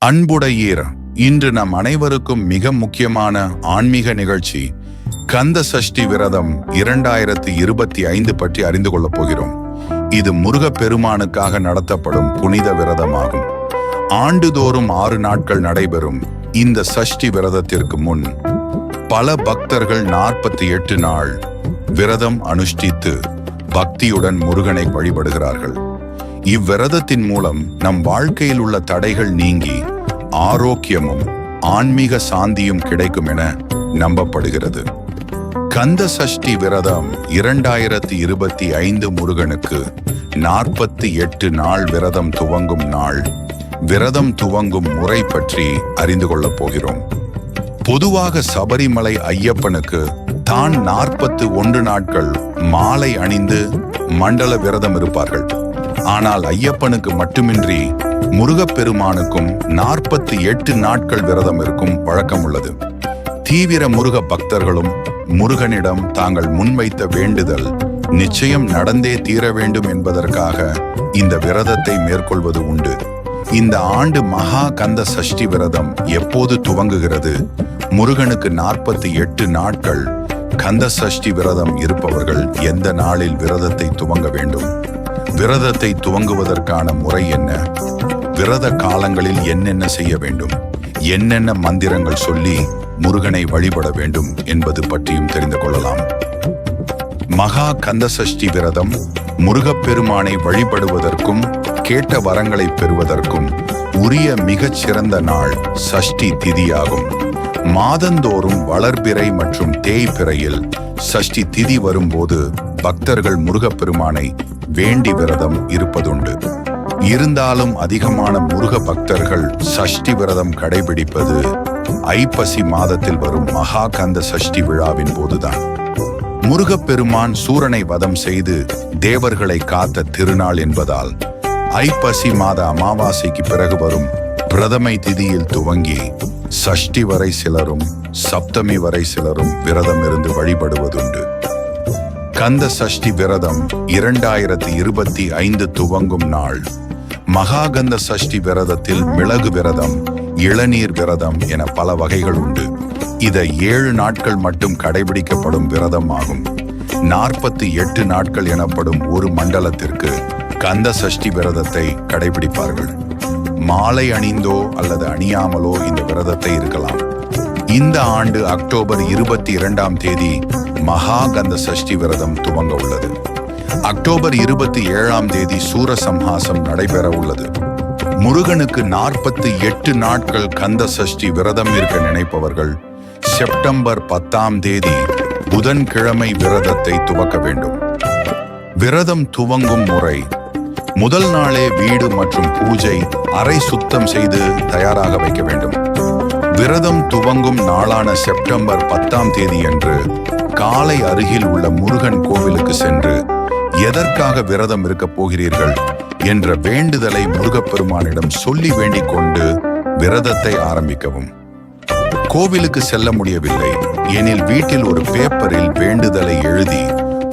அன்புடையீர், இன்று நம் அனைவருக்கும் மிக முக்கியமான ஆன்மீக நிகழ்ச்சி கந்த சஷ்டி விரதம் 2025 பற்றி அறிந்து கொள்ளப் போகிறோம். இது முருகப்பெருமானுக்காக நடத்தப்படும் புனித விரதமாகும். ஆண்டுதோறும் 6 நாட்கள் நடைபெறும் இந்த சஷ்டி விரதத்திற்கு முன் பல பக்தர்கள் 48 நாள் விரதம் அனுஷ்டித்து பக்தியுடன் முருகனை வழிபடுகிறார்கள். இவ்விரதத்தின் மூலம் நம் வாழ்க்கையில் உள்ள தடைகள் நீங்கி ஆரோக்கியமும் ஆன்மீக சாந்தியும் கிடைக்கும் என நம்பப்படுகிறது. கந்த சஷ்டி விரதம் 2025 முருகனுக்கு 48 நாள் விரதம் துவங்கும் நாள். விரதம் துவங்கும் முறை பற்றி அறிந்து கொள்ளப் போகிறோம். பொதுவாக சபரிமலை ஐயப்பனுக்கு தான் 41 நாட்கள் மாலை அணிந்து மண்டல விரதம் இருப்பார்கள். ஆனால் ஐயப்பனுக்கு மட்டுமின்றி முருகப்பெருமானுக்கும் 48 நாட்கள் விரதம் இருக்கும் வழக்கம் உள்ளது. தீவிர முருக பக்தர்களும் முருகனிடம் தாங்கள் முன்வைத்த வேண்டுதல் நிச்சயம் நடந்தே தீர வேண்டும் என்பதற்காக இந்த விரதத்தை மேற்கொள்வது உண்டு. இந்த ஆண்டு மகா கந்த சஷ்டி விரதம் எப்போது துவங்குகிறது? முருகனுக்கு 48 நாட்கள் கந்த சஷ்டி விரதம் இருப்பவர்கள் எந்த நாளில் விரதத்தை துவங்க வேண்டும்? விரதத்தை துவங்குவதற்கான முறை என்ன? விரத காலங்களில் என்னென்ன செய்ய வேண்டும்? என்னென்ன மந்திரங்கள் சொல்லி முருகனை வழிபட வேண்டும் என்பது பற்றியும் தெரிந்து கொள்ளலாம். மகா கந்த சஷ்டி விரதம் முருகப்பெருமானை வழிபடுவதற்கும் கேட்ட வரங்களை பெறுவதற்கும் உரிய மிகச் சிறந்த நாள் சஷ்டி திதியாகும். மாதந்தோறும் வளர்பிறை மற்றும் தேய்பிறையில் சஷ்டி திதி வரும்போது பக்தர்கள் முருகப்பெருமானை வேண்டி விரதம் இருப்பதுண்டு. இருந்தாலும் அதிகமான முருக பக்தர்கள் சஷ்டி விரதம் கடைபிடிப்பது ஐப்பசி மாதத்தில் வரும் மகா கந்த சஷ்டி விழாவின் போதுதான். முருகப்பெருமான் சூரனை வதம் செய்து தேவர்களை காத்த திருநாள் என்பதால் ஐப்பசி மாத அமாவாசைக்கு பிறகு வரும் பிரதமை திதியில் துவங்கி சஷ்டி வரை சிலரும் சப்தமி வரை சிலரும் விரதம் இருந்து வழிபடுவதுண்டு. கந்த சஷ்டி விரதம் 2025 துவங்கும் நாள். மகாகந்த சஷ்டி விரதத்தில் மிளகு விரதம், இளநீர் விரதம் என பல வகைகள் உண்டு. இதை 7 நாட்கள் மட்டும் கடைபிடிக்கப்படும் விரதம் ஆகும். 48 நாட்கள் எனப்படும் ஒரு மண்டலத்திற்கு கந்த சஷ்டி விரதத்தை கடைபிடிப்பார்கள். மாலை அணிந்தோ அல்லது அணியாமலோ இந்த விரதத்தை இருக்கலாம். இந்த ஆண்டு அக்டோபர் 22ஆம் தேதி மகா கந்த சஷ்டி விரதம் துவங்க உள்ளது. அக்டோபர் 27ஆம் தேதி சூரசம்ஹாசம் நடைபெற உள்ளது. முருகனுக்கு 48 நாட்கள் கந்த சஷ்டி விரதம் இருக்க நினைப்பவர்கள் செப்டம்பர் 10ஆம் தேதி புதன்கிழமை விரதத்தை துவக்க வேண்டும். விரதம் துவங்கும் முறை: முதல் நாளே வீடு மற்றும் பூஜை அறை சுத்தம் செய்து தயாராக வைக்க வேண்டும். விரதம் துவங்கும் நாளான செப்டம்பர் 10ஆம் தேதி அன்று காலை அருகில் உள்ள முருகன் கோவிலுக்கு சென்று எதற்காக விரதம் இருக்கப் போகிறீர்கள் என்ற வேண்டுதலை முருகப்பெருமானிடம் சொல்லி வேண்டிக் கொண்டு விரதத்தை ஆரம்பிக்கவும். கோவிலுக்கு செல்ல முடியவில்லை எனில் வீட்டில் ஒரு பேப்பரில் வேண்டுதலை எழுதி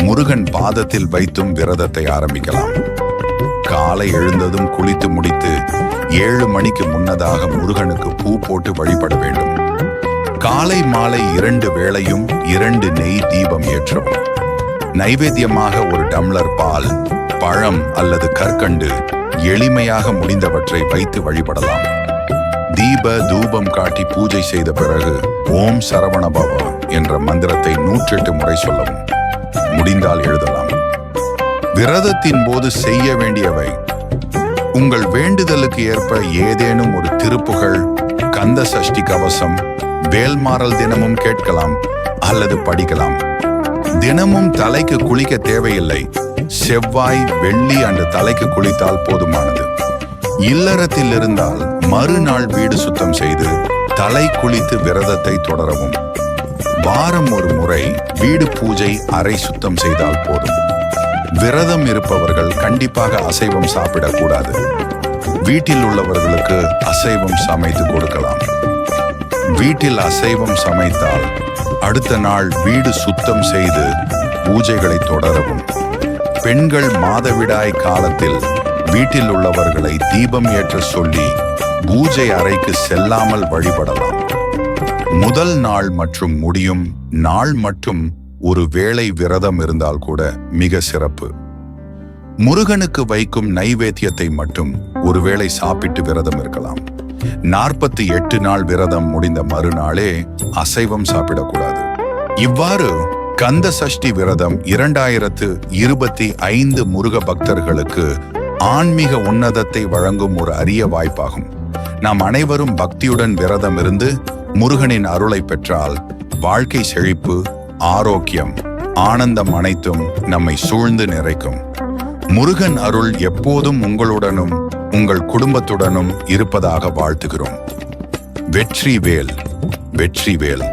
முருகன் பாதத்தில் வைத்தும் விரதத்தை ஆரம்பிக்கலாம். காலை எழுந்ததும் குளித்து முடித்து 7 மணிக்கு முன்னதாக முருகனுக்கு பூ போட்டு வழிபட வேண்டும். காலை மாலை 2 வேளையும் 2 நெய் தீபம் ஏற்றவும். நைவேத்தியமாக ஒரு டம்ளர் பால், பழம் அல்லது கற்கண்டு எளிமையாக முடிந்தவற்றை வைத்து வழிபடலாம். தீப தூபம் காட்டி பூஜை செய்த பிறகு ஓம் சரவணபவ என்ற மந்திரத்தை 108 முறை சொல்லவும். முடிந்தால் எழுதலாம். விரதத்தின் போது செய்ய வேண்டியவை: உங்கள் வேண்டுதலுக்கு ஏற்ப ஏதேனும் ஒரு திருப்புகழ், கந்த சஷ்டி கவசம், வேல்மாறல் தினமும் கேட்கலாம் அல்லது படிக்கலாம். தினமும் தலைக்கு குளிக்க தேவையில்லை. செவ்வாய், வெள்ளி அன்று தலைக்கு குளித்தால் போதுமானது. இல்லறத்தில் இருந்தால் மறுநாள் வீடு சுத்தம் செய்து தலை குளித்து விரதத்தை தொடரவும். வாரம் ஒரு முறை வீடு பூஜை அறை சுத்தம் செய்தால் போதும். விரதம் இருப்பவர்கள் கண்டிப்பாக அசைவம் சாப்பிடக்கூடாது. வீட்டில் உள்ளவர்களுக்கு அசைவம் சமைத்து கொடுக்கலாம். வீட்டில் அசைவம் சமைத்தால் அடுத்த நாள் வீடு சுத்தம் செய்து பூஜைகளை தொடரவும். பெண்கள் மாதவிடாய் காலத்தில் வீட்டில் உள்ளவர்களை தீபம் ஏற்ற சொல்லி பூஜை அறைக்கு செல்லாமல் வழிபடலாம். முதல் நாள் மற்றும் முடியும் நாள் மட்டும் ஒரு வேளை விரதம் இருந்தால் கூட மிக சிறப்பு. முருகனுக்கு வைக்கும் நைவேத்தியத்தை மட்டும் ஒருவேளை சாப்பிட்டு விரதம் இருக்கலாம். 48 நாள் விரதம் முடிந்த மறுநாளே அசைவம் சாப்பிடக்கூடாது. இவ்வாறு கந்த சஷ்டி விரதம் 2025 முருக பக்தர்களுக்கு ஆன்மீக உன்னதத்தை வழங்கும் ஒரு அரிய வாய்ப்பாகும். நாம் அனைவரும் பக்தியுடன் விரதம் இருந்து முருகனின் அருளை பெற்றால் வாழ்க்கை செழிப்பு, ஆரோக்கியம், ஆனந்தம் அனைத்தும் நம்மை சூழ்ந்து நிறைக்கும். முருகன் அருள் எப்போதும் உங்களுடனும் உங்கள் குடும்பத்துடனும் இருப்பதாக வாழ்த்துகிறோம். வெற்றிவேல் வெற்றிவேல்.